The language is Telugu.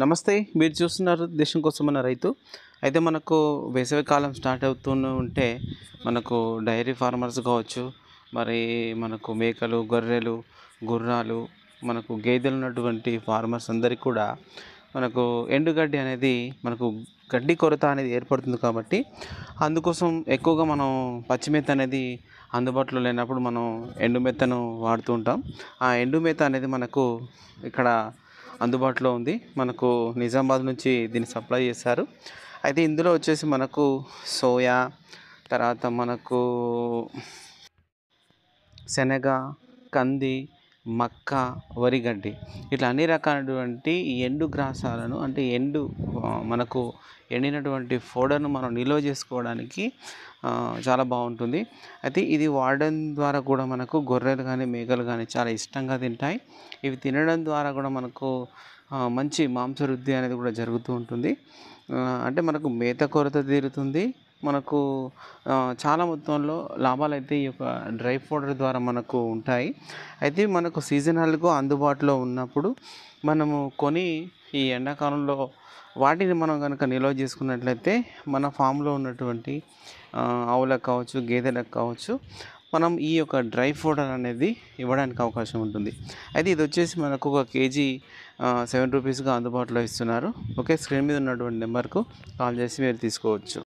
నమస్తే. మీరు చూస్తున్నారు దేశం కోసం మన రైతు. అయితే మనకు వేసవికాలం స్టార్ట్ అవుతూనే ఉంటే మనకు డైరీ ఫార్మర్స్ కావచ్చు, మరి మనకు మేకలు, గొర్రెలు, గుర్రాలు, మనకు గేదెలు ఉన్నటువంటి ఫార్మర్స్ అందరికీ కూడా మనకు ఎండుగడ్డి అనేది మనకు గడ్డి కొరత అనేది ఏర్పడుతుంది కాబట్టి అందుకోసం ఎక్కువగా మనం పచ్చి మేత అనేది అందుబాటులో లేనప్పుడు మనం ఎండు మేతను వాడుతూ ఉంటాం. ఆ ఎండు మేత అనేది మనకు ఇక్కడ అందుబాటులో ఉంది. మనకు నిజామాబాద్ నుంచి దీన్ని సప్లై చేస్తారు. అయితే ఇందులో వచ్చేసి మనకు సోయా, తర్వాత మనకు శనగ, కంది, మక్క, వరిగడ్డి ఇట్లా అన్ని రకాలైనటువంటి ఎండు గ్రాసాలను అంటే మనకు ఎండినటువంటి ఫోడర్‌ను మనం నిల్వ చేసుకోవడానికి చాలా బాగుంటుంది. అయితే ఇది వాడడం ద్వారా కూడా మనకు గొర్రెలు కానీ, మేకలు కానీ చాలా ఇష్టంగా తింటాయి. ఇవి తినడం ద్వారా కూడా మనకు మంచి మాంసవృద్ధి అనేది కూడా జరుగుతూ ఉంటుంది. అంటే మనకు మేత కొరత తీరుతుంది. మనకు చాలా మొత్తంలో లాభాలైతే ఈ యొక్క డ్రై పౌడర్ ద్వారా మనకు ఉంటాయి. అయితే మనకు సీజనల్‌గా అందుబాటులో ఉన్నప్పుడు మనము కొని ఈ ఎండాకాలంలో వాటిని మనం గనుక నిల్వ చేసుకున్నట్లయితే మన ఫామ్‌లో ఉన్నటువంటి ఆవులకు కావచ్చు, గేదెలకు కావచ్చు, మనం ఈ యొక్క డ్రై పౌడర్ అనేది ఇవ్వడానికి అవకాశం ఉంటుంది. అయితే ఇది వచ్చేసి మనకు ఒక కేజీ రూ. 7గా అందుబాటులో ఇస్తున్నారు. ఓకే. స్క్రీన్ మీద ఉన్నటువంటి నెంబర్‌కు కాల్ చేసి మీరు తీసుకోవచ్చు.